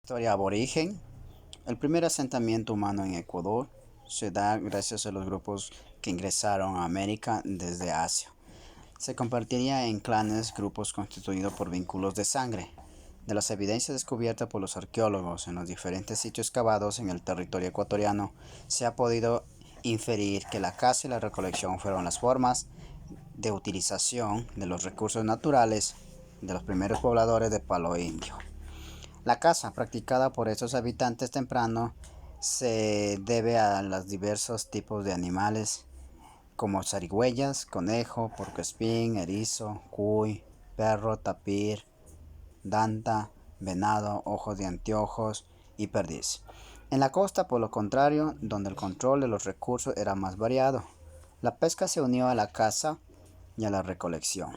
Historia aborigen. El primer asentamiento humano en Ecuador se da gracias a los grupos que ingresaron a América desde Asia. Se compartiría en clanes, grupos constituidos por vínculos de sangre. De las evidencias descubiertas por los arqueólogos en los diferentes sitios cavados en el territorio ecuatoriano, se ha podido inferir que la caza y la recolección fueron las formas de utilización de los recursos naturales de los primeros pobladores de Palo Indio. La caza practicada por estos habitantes tempranos se debe a los diversos tipos de animales como zarigüeyas, conejo, puercoespín, erizo, cuy, perro, tapir, danta, venado, ojos de anteojos y perdiz. En la costa, por lo contrario, donde el control de los recursos era más variado, la pesca se unió a la caza y a la recolección.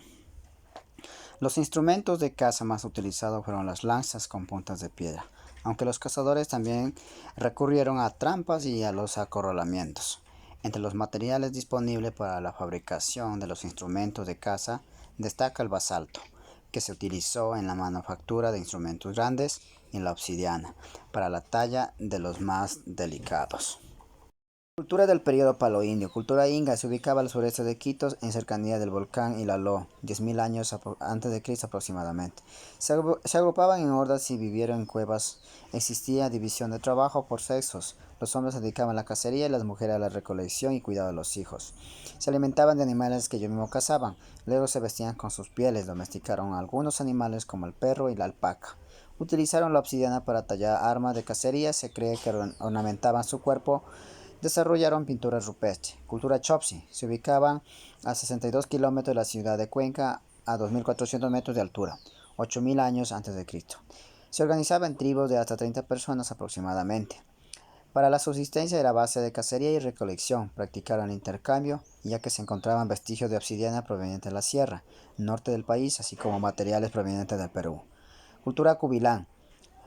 Los instrumentos de caza más utilizados fueron las lanzas con puntas de piedra, aunque los cazadores también recurrieron a trampas y a los acorralamientos. Entre los materiales disponibles para la fabricación de los instrumentos de caza destaca el basalto, que se utilizó en la manufactura de instrumentos grandes, y la obsidiana, para la talla de los más delicados. Cultura del periodo paloindio. Cultura inga se ubicaba al sureste de Quito, en cercanía del volcán Ilaló, 10.000 años antes de Cristo aproximadamente. Se agrupaban en hordas y vivieron en cuevas. Existía división de trabajo por sexos. Los hombres se dedicaban a la cacería y las mujeres a la recolección y cuidado de los hijos. Se alimentaban de animales que ellos mismos cazaban. Luego se vestían con sus pieles. Domesticaron algunos animales como el perro y la alpaca. Utilizaron la obsidiana para tallar armas de cacería. Se cree que ornamentaban su cuerpo. Desarrollaron pintura rupestre. Cultura Chopsi. Se ubicaban a 62 kilómetros de la ciudad de Cuenca, a 2.400 metros de altura, 8.000 años antes de Cristo. Se organizaba en tribus de hasta 30 personas aproximadamente. Para la subsistencia era base de cacería y recolección. Practicaron el intercambio, ya que se encontraban vestigios de obsidiana provenientes de la sierra, norte del país, así como materiales provenientes del Perú. Cultura Cubilán.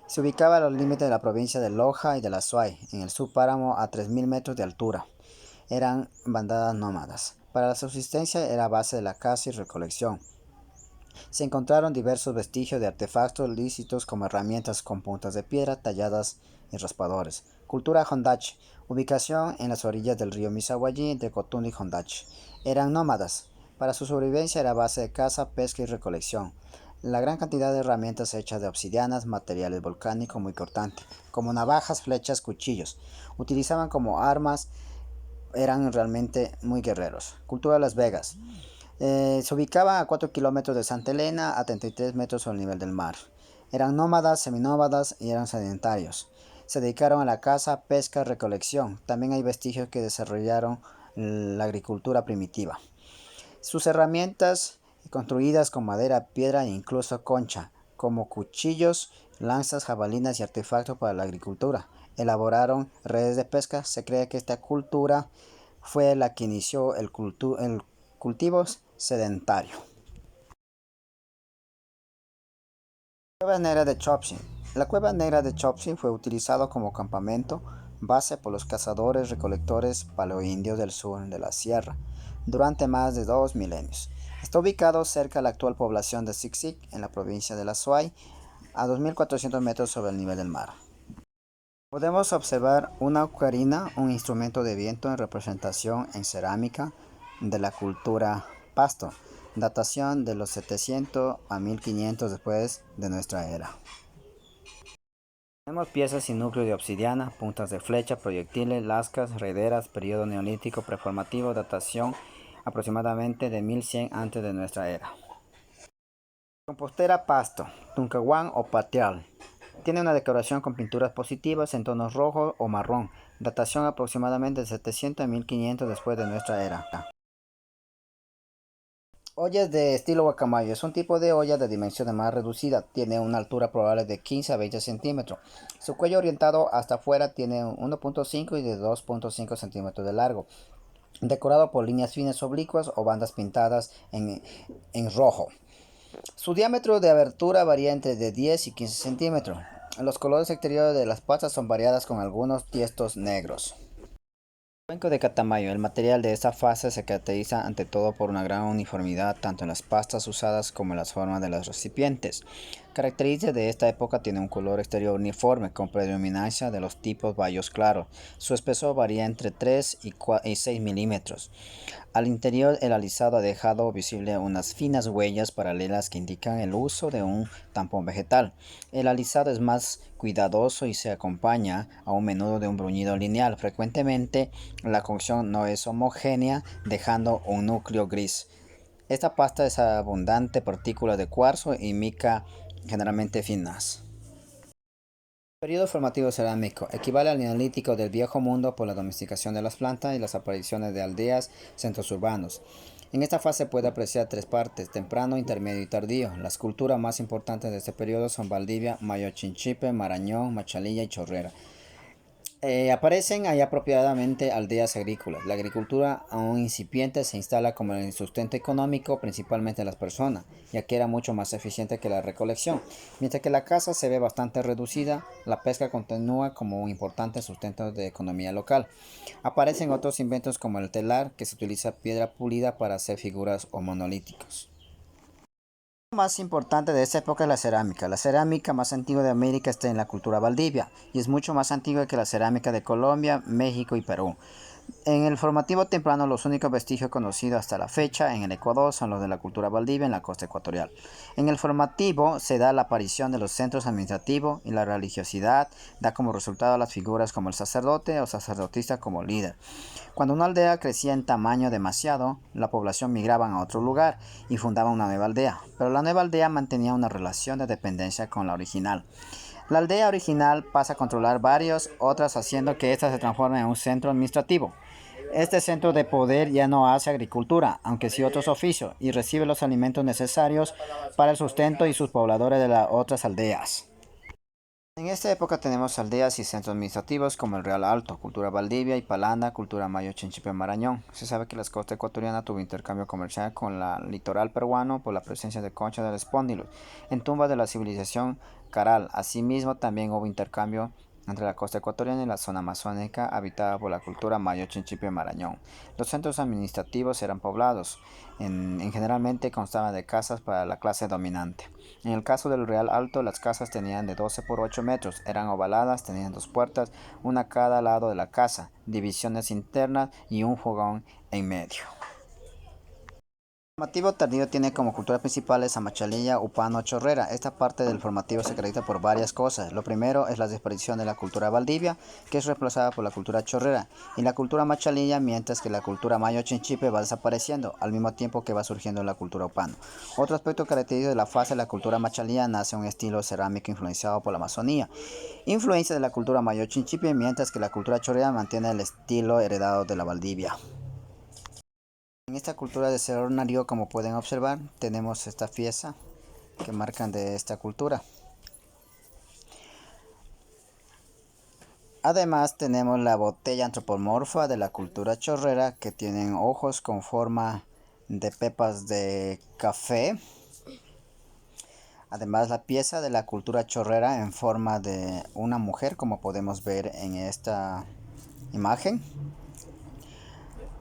Se ubicaba a los límites de la provincia de Loja y de la Suay, en el subpáramo a 3.000 metros de altura. Eran bandadas nómadas. Para la subsistencia era base de la caza y recolección. Se encontraron diversos vestigios de artefactos lícitos como herramientas con puntas de piedra talladas y raspadores. Cultura Hondache. Ubicación en las orillas del río Misaguallí entre Cotundo y Hondache. Eran nómadas. Para su sobrevivencia era base de caza, pesca y recolección. La gran cantidad de herramientas hechas de obsidianas, materiales volcánicos muy cortantes, como navajas, flechas, cuchillos. Utilizaban como armas, eran realmente muy guerreros. Cultura de Las Vegas. Se ubicaba a 4 kilómetros de Santa Elena, a 33 metros sobre el nivel del mar. Eran nómadas, seminómadas y eran sedentarios. Se dedicaron a la caza, pesca, recolección. También hay vestigios que desarrollaron la agricultura primitiva. Sus herramientas construidas con madera, piedra e incluso concha, como cuchillos, lanzas, jabalinas y artefactos para la agricultura. Elaboraron redes de pesca. Se cree que esta cultura fue la que inició el cultivo sedentario. Cueva Negra de Chopsin. La Cueva Negra de Chopsin fue utilizado como campamento base por los cazadores recolectores paleoindios del sur de la sierra durante más de 2 milenios. Está ubicado cerca de la actual población de Sixic, en la provincia de La Suay, a 2.400 metros sobre el nivel del mar. Podemos observar una ocarina, un instrumento de viento en representación en cerámica de la cultura Pasto, datación de los 700 a 1500 después de nuestra era. Tenemos piezas y núcleo de obsidiana, puntas de flecha, proyectiles, lascas, rederas, periodo neolítico preformativo, datación aproximadamente de 1100 antes de nuestra era. Compostera Pasto, Tuncahuán o Patrial. Tiene una decoración con pinturas positivas en tonos rojo o marrón, datación aproximadamente de 700 a 1500 después de nuestra era. Ollas de estilo guacamayo. Es un tipo de olla de dimensiones más reducidas. Tiene una altura probable de 15 a 20 centímetros. Su cuello orientado hasta afuera tiene 1.5 y de 2.5 centímetros de largo, decorado por líneas finas oblicuas o bandas pintadas en rojo. Su diámetro de abertura varía entre de 10 y 15 centímetros. Los colores exteriores de las pastas son variadas con algunos tiestos negros. Cuenco de Catamayo. El material de esta fase se caracteriza ante todo por una gran uniformidad tanto en las pastas usadas como en las formas de los recipientes. Características de esta época tiene un color exterior uniforme con predominancia de los tipos bayos claros. Su espesor varía entre 3 y 6 milímetros. Al interior el alisado ha dejado visible unas finas huellas paralelas que indican el uso de un tampón vegetal. El alisado es más cuidadoso y se acompaña a un menudo de un bruñido lineal. Frecuentemente la cocción no es homogénea, dejando un núcleo gris. Esta pasta es abundante partículas de cuarzo y mica generalmente finas. Periodo formativo cerámico equivale al neolítico del Viejo Mundo por la domesticación de las plantas y las apariciones de aldeas, centros urbanos. En esta fase puede apreciar tres partes: temprano, intermedio y tardío. Las culturas más importantes de este periodo son Valdivia, Mayo-Chinchipe, Marañón, Machalilla y Chorrera. Aparecen ahí apropiadamente aldeas agrícolas. La agricultura aún incipiente se instala como el sustento económico principalmente de las personas, ya que era mucho más eficiente que la recolección. Mientras que la caza se ve bastante reducida, la pesca continúa como un importante sustento de economía local. Aparecen otros inventos como el telar, que se utiliza piedra pulida para hacer figuras o monolíticos. Lo más importante de esta época es la cerámica. La cerámica más antigua de América está en la cultura Valdivia y es mucho más antigua que la cerámica de Colombia, México y Perú. En el formativo temprano, los únicos vestigios conocidos hasta la fecha en el Ecuador son los de la cultura Valdivia en la costa ecuatorial. En el formativo se da la aparición de los centros administrativos y la religiosidad da como resultado las figuras como el sacerdote o sacerdotista como líder. Cuando una aldea crecía en tamaño demasiado, la población migraba a otro lugar y fundaba una nueva aldea, pero la nueva aldea mantenía una relación de dependencia con la original. La aldea original pasa a controlar varias otras, haciendo que ésta se transforme en un centro administrativo. Este centro de poder ya no hace agricultura, aunque sí otros oficios, y recibe los alimentos necesarios para el sustento y sus pobladores de las otras aldeas. En esta época tenemos aldeas y centros administrativos como el Real Alto, cultura Valdivia y Palanda, cultura Mayo, Chinchipe, Marañón. Se sabe que la costa ecuatoriana tuvo intercambio comercial con el litoral peruano por la presencia de conchas del espóndilo en tumbas de la civilización Caral. Asimismo, también hubo intercambio entre la costa ecuatoriana y la zona amazónica habitada por la cultura Mayo, Chinchipe, Marañón. Los centros administrativos eran poblados, generalmente constaban de casas para la clase dominante. En el caso del Real Alto, las casas tenían de 12 por 8 metros, eran ovaladas, tenían dos puertas, una a cada lado de la casa, divisiones internas y un fogón en medio. El formativo tardío tiene como culturas principales a Machalilla, Upano, Chorrera. Esta parte del formativo se caracteriza por varias cosas. Lo primero es la desaparición de la cultura Valdivia, que es reemplazada por la cultura Chorrera, y la cultura Machalilla, mientras que la cultura Mayo Chinchipe va desapareciendo, al mismo tiempo que va surgiendo la cultura Upano. Otro aspecto característico de la fase de la cultura Machalilla nace un estilo cerámico influenciado por la Amazonía, influencia de la cultura Mayo Chinchipe, mientras que la cultura Chorrera mantiene el estilo heredado de la Valdivia. En esta cultura de Cerro como pueden observar, tenemos esta pieza que marcan de esta cultura. Además tenemos la botella antropomorfa de la cultura chorrera, que tienen ojos con forma de pepas de café. Además la pieza de la cultura chorrera en forma de una mujer, como podemos ver en esta imagen.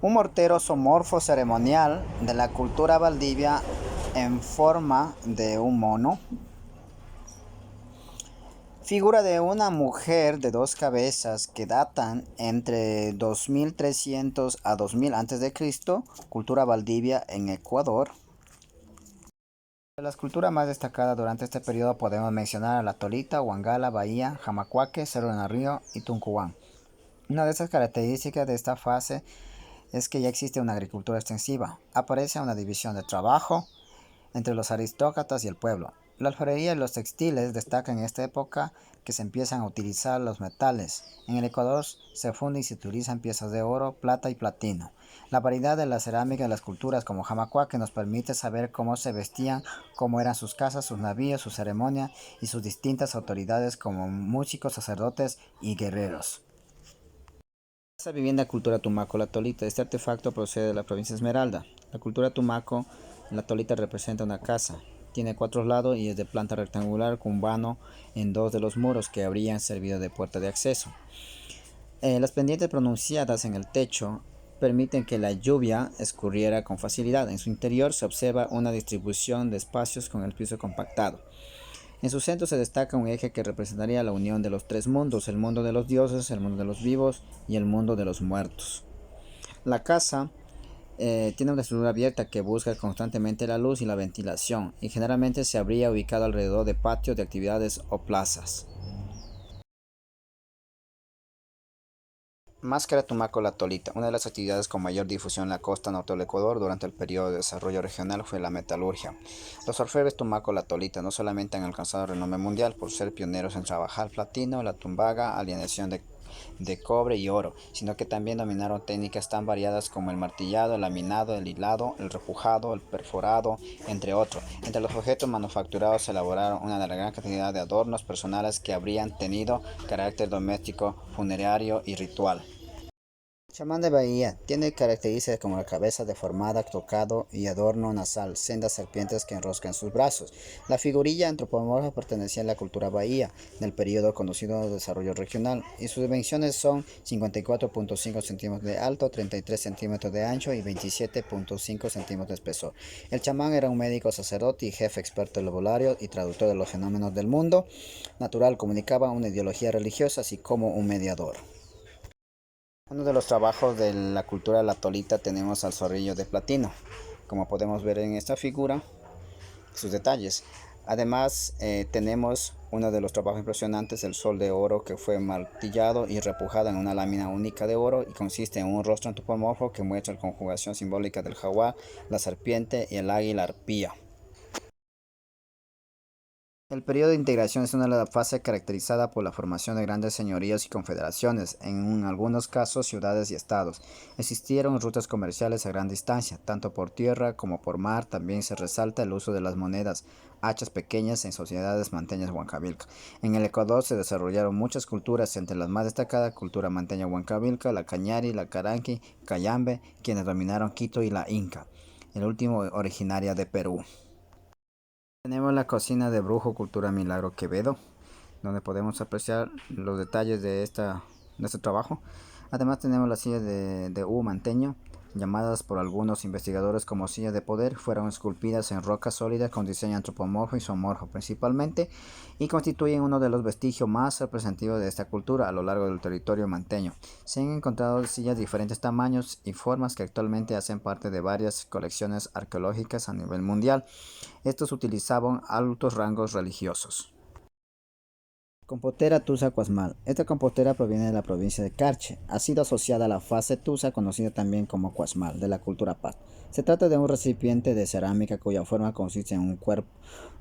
Un mortero zoomorfo ceremonial de la cultura Valdivia en forma de un mono. Figura de una mujer de dos cabezas que datan entre 2300 a 2000 a.C., cultura Valdivia en Ecuador. De las culturas más destacadas durante este periodo podemos mencionar a la Tolita, Huangala, Bahía, Jamacuaque, Cerro de Río y Tuncuán. Una de estas características de esta fase es que ya existe una agricultura extensiva. Aparece una división de trabajo entre los aristócratas y el pueblo. La alfarería y los textiles destacan en esta época que se empiezan a utilizar los metales. En el Ecuador se funden y se utilizan piezas de oro, plata y platino. La variedad de la cerámica de las culturas como Jamacuaque nos permite saber cómo se vestían, cómo eran sus casas, sus navíos, sus ceremonias y sus distintas autoridades como músicos, sacerdotes y guerreros. Esta vivienda cultura Tumaco, la tolita. Este artefacto procede de la provincia de Esmeralda. La cultura Tumaco, la tolita representa una casa. Tiene 4 lados y es de planta rectangular con vano en 2 de los muros que habrían servido de puerta de acceso. Las pendientes pronunciadas en el techo permiten que la lluvia escurriera con facilidad. En su interior se observa una distribución de espacios con el piso compactado. En su centro se destaca un eje que representaría la unión de los tres mundos, el mundo de los dioses, el mundo de los vivos y el mundo de los muertos. La casa tiene una estructura abierta que busca constantemente la luz y la ventilación, y generalmente se habría ubicado alrededor de patios de actividades o plazas. Máscara Tumaco La Tolita. Una de las actividades con mayor difusión en la costa norte del Ecuador durante el periodo de desarrollo regional fue la metalurgia. Los orfebres Tumaco La Tolita no solamente han alcanzado renombre mundial por ser pioneros en trabajar platino, la tumbaga, aleación de cobre y oro, sino que también dominaron técnicas tan variadas como el martillado, el laminado, el hilado, el repujado, el perforado, entre otros. Entre los objetos manufacturados se elaboraron una gran cantidad de adornos personales que habrían tenido carácter doméstico, funerario y ritual. Chamán de Bahía tiene características como la cabeza deformada, tocado y adorno nasal, sendas serpientes que enroscan sus brazos. La figurilla antropomorfa pertenecía a la cultura bahía, del periodo conocido de desarrollo regional, y sus dimensiones son 54.5 centímetros de alto, 33 centímetros de ancho y 27.5 centímetros de espesor. El chamán era un médico sacerdote y jefe experto herbolario y traductor de los fenómenos del mundo natural, comunicaba una ideología religiosa así como un mediador. Uno de los trabajos de la cultura de la tolita tenemos al zorrillo de platino, como podemos ver en esta figura, sus detalles. Además, tenemos uno de los trabajos impresionantes, el sol de oro, que fue martillado y repujado en una lámina única de oro y consiste en un rostro antropomorfo que muestra la conjugación simbólica del jaguar, la serpiente y el águila arpía. El periodo de integración es una fase caracterizada por la formación de grandes señoríos y confederaciones, en algunos casos ciudades y estados. Existieron rutas comerciales a gran distancia, tanto por tierra como por mar. También se resalta el uso de las monedas, hachas pequeñas en sociedades manteñas huancavilca. En el Ecuador se desarrollaron muchas culturas, entre las más destacadas cultura manteña huancavilca, la cañari, la caranqui, cayambe, quienes dominaron Quito y la Inca, el último originaria de Perú. Tenemos la cocina de Brujo Cultura Milagro Quevedo, donde podemos apreciar los detalles de este trabajo. Además tenemos las sillas de manteño, llamadas por algunos investigadores como sillas de poder, fueron esculpidas en roca sólida con diseño antropomorfo y zoomorfo principalmente, y constituyen uno de los vestigios más representativos de esta cultura a lo largo del territorio manteño. Se han encontrado sillas de diferentes tamaños y formas que actualmente hacen parte de varias colecciones arqueológicas a nivel mundial. Estos utilizaban altos rangos religiosos. Compotera Tusa Cuasmal. Esta compotera proviene de la provincia de Carche. Ha sido asociada a la fase Tusa, conocida también como Cuasmal, de la cultura Pat. Se trata de un recipiente de cerámica cuya forma consiste en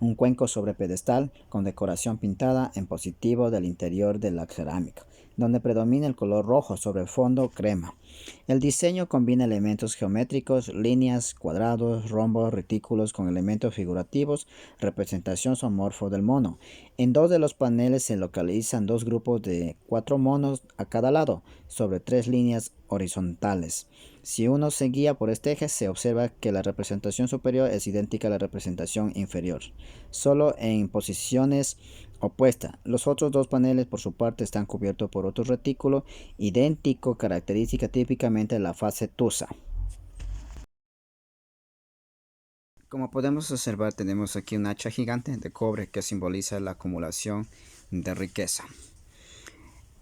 un cuenco sobre pedestal con decoración pintada en positivo del interior de la cerámica, donde predomina el color rojo sobre fondo crema. El diseño combina elementos geométricos, líneas, cuadrados, rombos, retículos con elementos figurativos, representación zoomorfo del mono. En dos de los paneles se localizan dos grupos de 4 monos a cada lado, sobre 3 líneas horizontales. Si uno se guía por este eje, se observa que la representación superior es idéntica a la representación inferior, solo en posiciones opuestas. Los otros dos paneles, por su parte, están cubiertos por otro retículo idéntico, característica típicamente de la fase Tusa. Como podemos observar, tenemos aquí un hacha gigante de cobre que simboliza la acumulación de riqueza.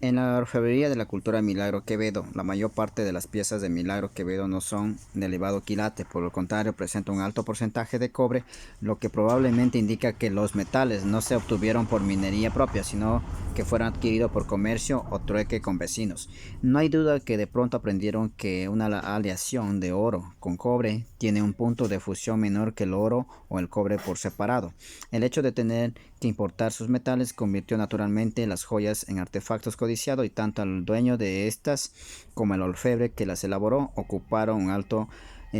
En la orfebrería de la cultura Milagro Quevedo, la mayor parte de las piezas de Milagro Quevedo no son de elevado quilate, por lo contrario presenta un alto porcentaje de cobre, lo que probablemente indica que los metales no se obtuvieron por minería propia, sino que fueron adquiridos por comercio o trueque con vecinos. No hay duda que de pronto aprendieron que una aleación de oro con cobre tiene un punto de fusión menor que el oro o el cobre por separado. El hecho de tener que importar sus metales convirtió naturalmente las joyas en artefactos codiciados, y tanto el dueño de estas como el orfebre que las elaboró ocuparon un alto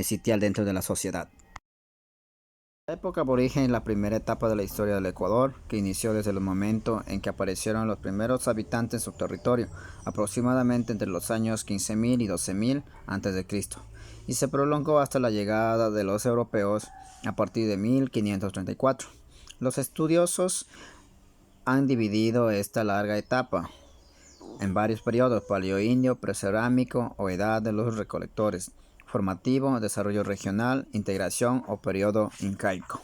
sitial dentro de la sociedad. La época aborigen es la primera etapa de la historia del Ecuador, que inició desde el momento en que aparecieron los primeros habitantes en su territorio, aproximadamente entre los años 15.000 y 12.000 a.C., y se prolongó hasta la llegada de los europeos a partir de 1534. Los estudiosos han dividido esta larga etapa en varios periodos: paleoindio, precerámico o edad de los recolectores, formativo, desarrollo regional, integración o periodo incaico.